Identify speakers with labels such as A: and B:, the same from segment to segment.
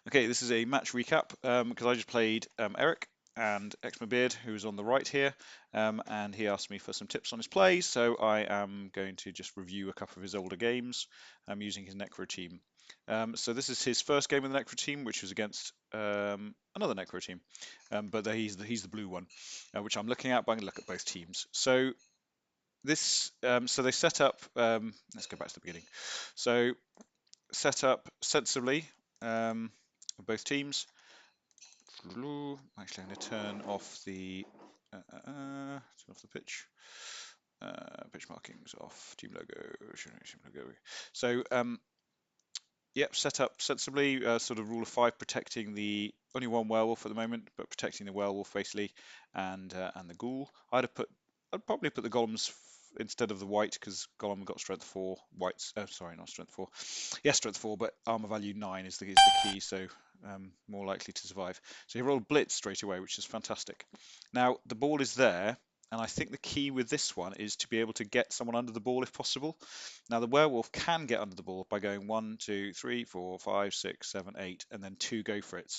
A: Okay, this is a match recap because I just played Eric and Beard, who is on the right here, and he asked me for some tips on his plays, so I am going to just review a couple of his older games using his Necro team. So this is his first game with the Necro team, which was against another Necro team, but he's the blue one, which I'm looking at, but I'm going to look at both teams. So so they set up. Let's go back to the beginning. So set up sensibly. Both teams. Actually, I'm going to turn off the pitch. Pitch markings off. Team logo. Team logo. So yep, set up sensibly. Sort of rule of five, protecting the only one werewolf at the moment, but protecting the werewolf basically, and the ghoul. I'd probably put the golems instead of the white because golem got strength 4. White's sorry, not strength 4. Yes, strength 4, but armor value 9 is the key, so more likely to survive. So he rolled blitz straight away, which is fantastic. Now the ball is there, and I think the key with this one is to be able to get someone under the ball if possible. Now the werewolf can get under the ball by going 1, 2, 3, 4, 5, 6, 7, 8, and then 2 go for it,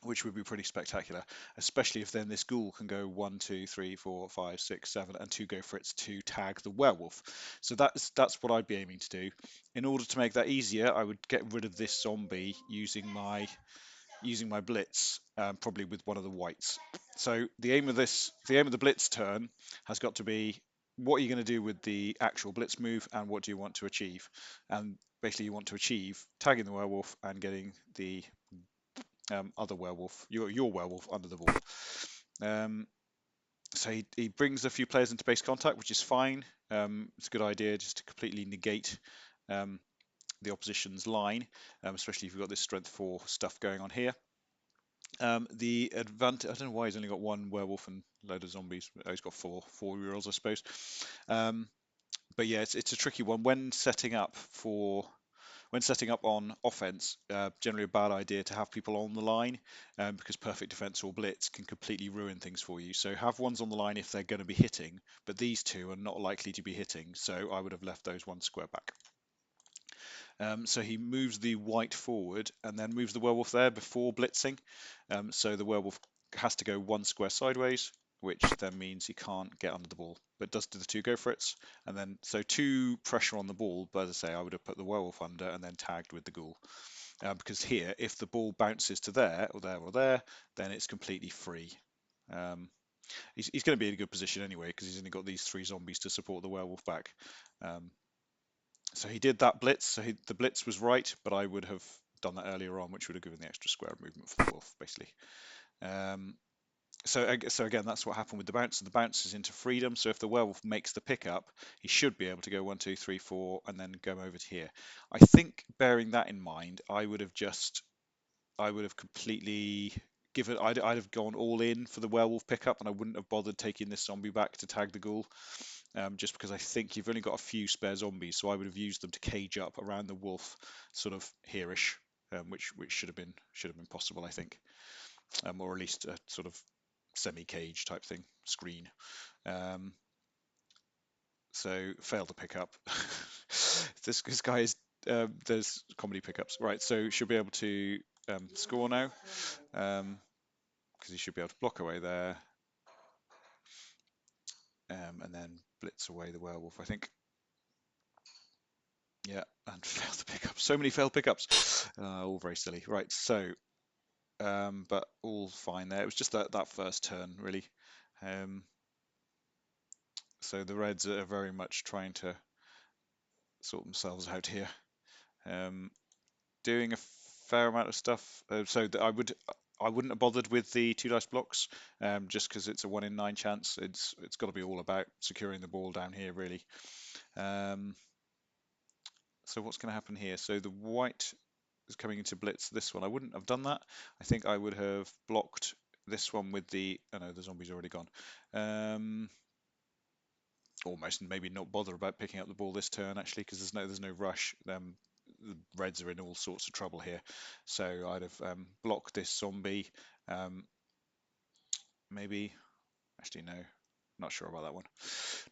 A: which would be pretty spectacular, especially if then this ghoul can go 1, 2, 3, 4, 5, 6, 7, and 2 go for it to tag the werewolf. So that's what I'd be aiming to do. In order to make that easier, I would get rid of this zombie using my blitz, probably with one of the whites. So the aim of the blitz turn has got to be what are you going to do with the actual blitz move, and what do you want to achieve? And basically, you want to achieve tagging the werewolf and getting the other werewolf, your werewolf, under the ball. So he brings a few players into base contact, which is fine. It's a good idea just to completely negate the opposition's line, especially if you've got this strength 4 stuff going on here. The advantage, I don't know why he's only got one werewolf and a load of zombies. Oh, he's got four rerolls, I suppose. But yeah, it's a tricky one when setting up on offense. Generally a bad idea to have people on the line because perfect defense or blitz can completely ruin things for you. So have ones on the line if they're going to be hitting, but these two are not likely to be hitting. So I would have left those one square back. So he moves the white forward and then moves the werewolf there before blitzing. So the werewolf has to go one square sideways, which then means he can't get under the ball, but does do the 2 go for it. And then, so 2 pressure on the ball, but as I say, I would have put the werewolf under and then tagged with the ghoul. Because here, if the ball bounces to there, or there, or there, then it's completely free. He's going to be in a good position anyway, because he's only got these 3 zombies to support the werewolf back. So he did that blitz. So the blitz was right, but I would have done that earlier on, which would have given the extra square movement for the wolf, basically. So again, that's what happened with the bounce. So the bounce is into freedom. So if the werewolf makes the pickup, he should be able to go 1, 2, 3, 4, and then go over to here. I think bearing that in mind, I would have completely given. I'd have gone all in for the werewolf pickup, and I wouldn't have bothered taking this zombie back to tag the ghoul. Just because I think you've only got a few spare zombies, so I would have used them to cage up around the wolf, sort of here-ish, which should have been possible, I think, or at least a sort of semi-cage type thing, screen. So failed to pick up. this guy is there's comedy pickups, right? So should be able to score now, because he should be able to block away there, and then blitz away the werewolf, I think. Yeah, and failed to pick up. So many failed pickups. All very silly. Right, so, but all fine there. It was just that first turn, really. So the Reds are very much trying to sort themselves out here. Doing a fair amount of stuff. So I wouldn't have bothered with the 2 dice blocks, just because it's a 1 in 9 chance. It's got to be all about securing the ball down here, really. So what's going to happen here? So the white is coming into blitz this one. I wouldn't have done that. I think I would have blocked this one with the... Oh no, the zombie's already gone. Almost, and maybe not bother about picking up the ball this turn, actually, because there's no rush. The Reds are in all sorts of trouble here. So I'd have blocked this zombie. Maybe... Actually, no. Not sure about that one.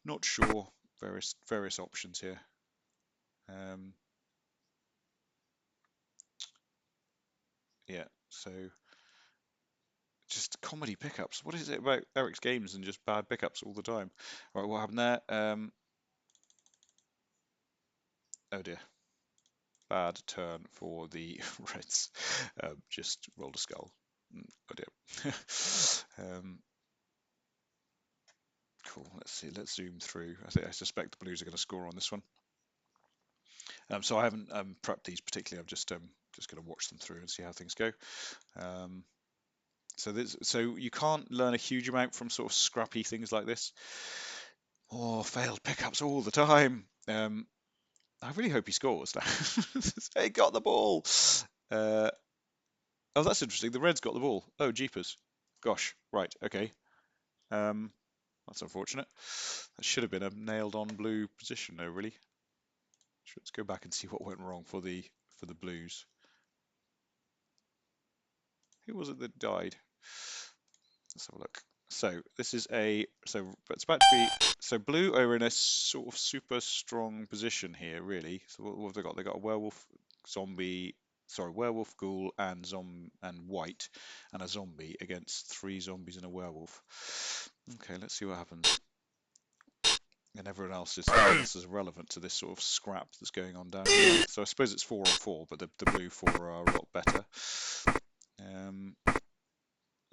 A: Not sure. Various options here. Yeah, so just comedy pickups. What is it about Eric's games and just bad pickups all the time? Right, what happened there? Oh dear. Bad turn for the Reds. Just rolled a skull. Oh dear. Cool. Let's see. Let's zoom through. I suspect the Blues are going to score on this one. So I haven't prepped these particularly. I'm just going to watch them through and see how things go. So you can't learn a huge amount from sort of scrappy things like this. Oh, failed pickups all the time. I really hope he scores now. He got the ball. Oh, that's interesting. The Reds got the ball. Oh, jeepers. Gosh. Right. Okay. That's unfortunate. That should have been a nailed-on blue position, though. Really. Let's go back and see what went wrong for the Blues. Who was it that died? Let's have a look. So this is it's about to be, so Blue are in a sort of super strong position here, really. So what have they got? They got a werewolf, werewolf, ghoul, and white, and a zombie against 3 zombies and a werewolf. Okay, let's see what happens. And everyone else this is relevant to this sort of scrap that's going on down here. So I suppose it's 4-on-4, but the Blue 4 are a lot better.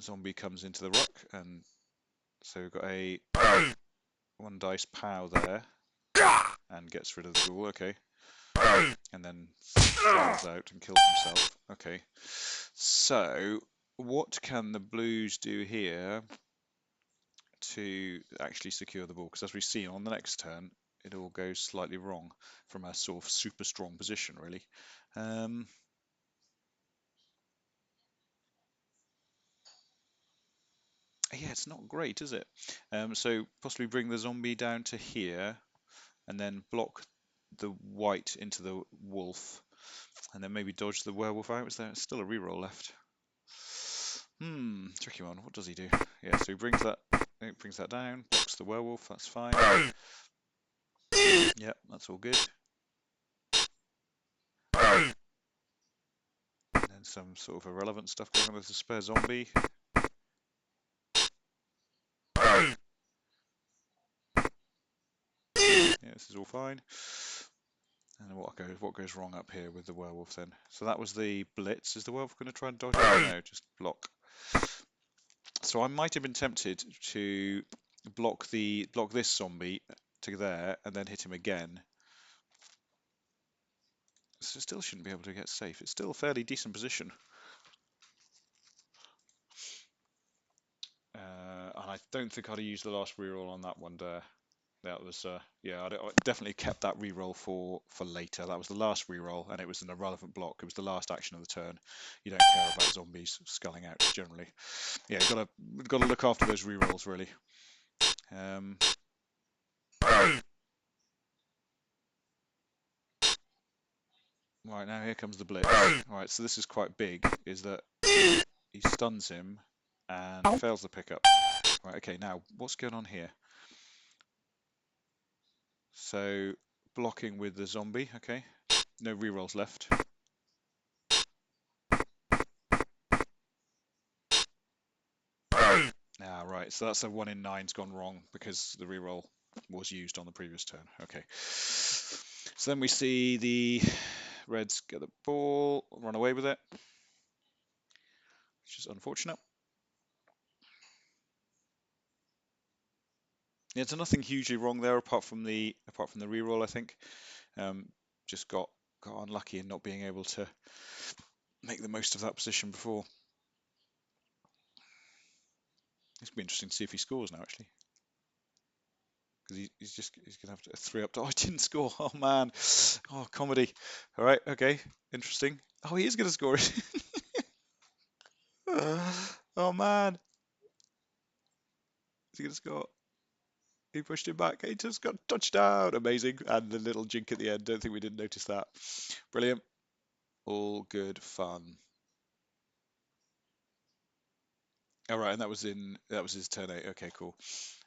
A: Zombie comes into the ruck, and so we've got a 1 dice pow there, and gets rid of the ghoul. Okay, and then flies out and kills himself. Okay, so what can the Blues do here to actually secure the ball? Because as we've seen on the next turn, it all goes slightly wrong from a sort of super strong position, really. Yeah, it's not great, is it? So possibly bring the zombie down to here, and then block the white into the wolf, and then maybe dodge the werewolf out. Is there still a reroll left? Tricky one. What does he do? Yeah, so he brings that down, blocks the werewolf. That's fine. Yep, that's all good. And then some sort of irrelevant stuff going on. There's a spare zombie. Yeah, this is all fine. And what goes wrong up here with the werewolf then? So that was the blitz. Is the werewolf going to try and dodge it? No, just block. So I might have been tempted to block this zombie to there and then hit him again. So still shouldn't be able to get safe. It's still a fairly decent position. And I don't think I'd have used the last reroll on that one there. That was, yeah, I definitely kept that reroll for later. That was the last reroll, and it was an irrelevant block. It was the last action of the turn. You don't care about zombies sculling out generally. Yeah, you've got to look after those rerolls really. Right, now here comes the blitz. Right, so this is quite big. Is that he stuns him and fails the pickup. Right, okay, now what's going on here? So blocking with the zombie, okay. No rerolls left. Ah, right, so that's a 1 in 9's gone wrong because the reroll was used on the previous turn. Okay. So then we see the Reds get the ball, run away with it, which is unfortunate. Yeah, there's nothing hugely wrong there apart from the reroll, I think. Just got unlucky in not being able to make the most of that position before. It's gonna be interesting to see if he scores now, actually, because he's gonna have to 3 up. Oh, I didn't score. Oh man. Oh, comedy. All right. Okay. Interesting. Oh, he is gonna score it. Oh man. Is he gonna score? He pushed him back. He just got touchdown. Amazing. And the little jink at the end. Don't think we didn't notice that. Brilliant. All good fun. All right, and that was his turn 8. Okay, cool.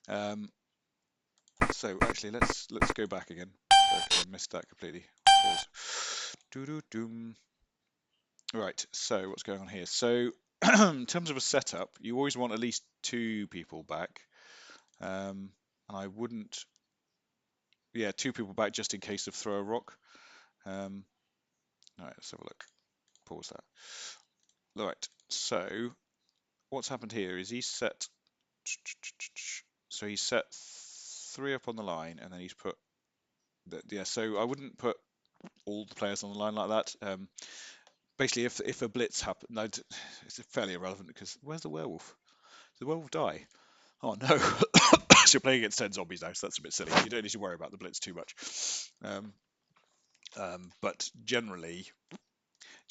A: So actually, let's go back again. I missed that completely. Pause. Doo-doo-doom. Right, so what's going on here? So in terms of a setup, you always want at least two people back. And I wouldn't, yeah, two people back just in case of throw a rock. Um, all right, let's have a look. Pause that. All right, so what's happened here is he's set, so he's set three up on the line, and then he's put, yeah, so I wouldn't put all the players on the line like that. Basically, if a blitz happens, no, it's fairly irrelevant because where's the werewolf? Did the werewolf die? Oh no! So you're playing against 10 zombies now, so that's a bit silly. You don't need to worry about the blitz too much. But generally,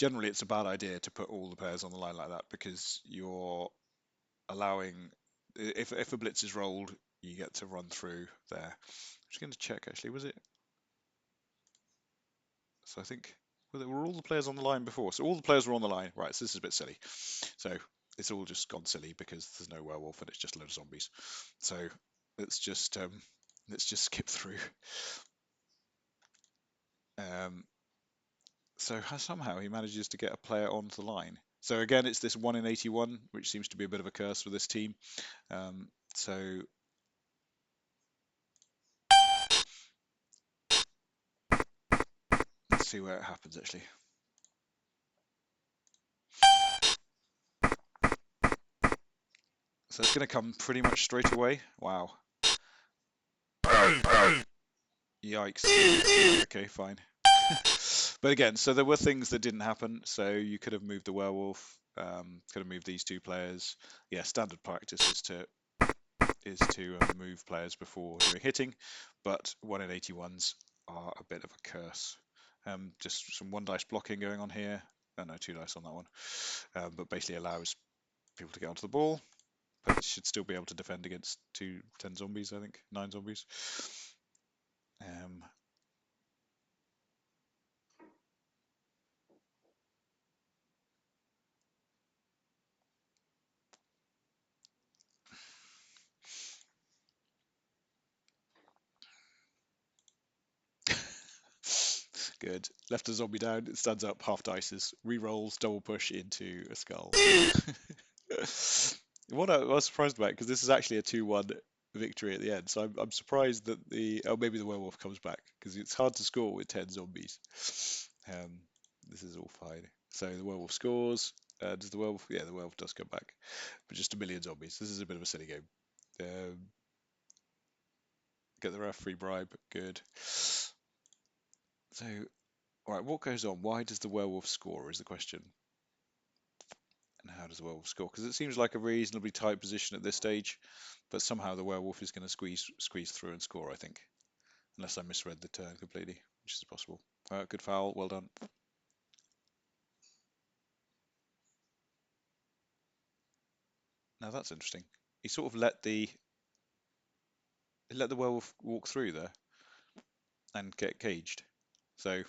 A: it's a bad idea to put all the players on the line like that because you're allowing, if a blitz is rolled, you get to run through there. I'm just going to check actually, was it? So I think were all the players on the line before? So all the players were on the line, right? So this is a bit silly. So it's all just gone silly because there's no werewolf and it's just a load of zombies. So let's just skip through. Um, so somehow he manages to get a player onto the line. So again, it's this 1 in 81, which seems to be a bit of a curse for this team. So let's see where it happens actually. So it's going to come pretty much straight away. Wow. Yikes. Okay, fine. But again, so there were things that didn't happen. So you could have moved the werewolf, could have moved these two players. Yeah, standard practice is to move players before doing hitting, but 1 in 81s are a bit of a curse. Just some one dice blocking going on here. Oh, no, two dice on that one. But basically allows people to get onto the ball. But it should still be able to defend against 10 zombies, I think. 9 zombies. Good. Left a zombie down, it stands up, half dices, re-rolls, double push into a skull. What I was surprised about, because this is actually a 2-1 victory at the end, so I'm surprised that maybe the werewolf comes back, because it's hard to score with 10 zombies. This is all fine. So the werewolf scores. Does the werewolf? Yeah, the werewolf does come back, but just a million zombies. This is a bit of a silly game. Get the ref free bribe. Good. So, all right, what goes on? Why does the werewolf score? Is the question. And how does the werewolf score? Because it seems like a reasonably tight position at this stage, but somehow the werewolf is going to squeeze through and score, I think. Unless I misread the turn completely, which is possible. Good foul, well done. Now that's interesting. He sort of let the werewolf walk through there and get caged. So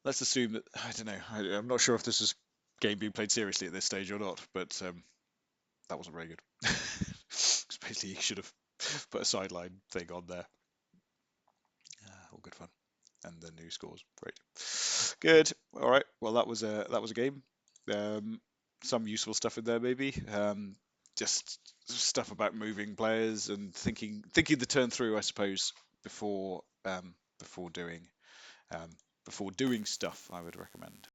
A: let's assume that, I don't know. I'm not sure if this is game being played seriously at this stage or not, but that wasn't very good. Basically, he should have put a sideline thing on there. All good fun. And the new scores, great. Good. All right. Well, that was a game. Some useful stuff in there, maybe. Just stuff about moving players and thinking the turn through, I suppose, before before doing stuff. I would recommend.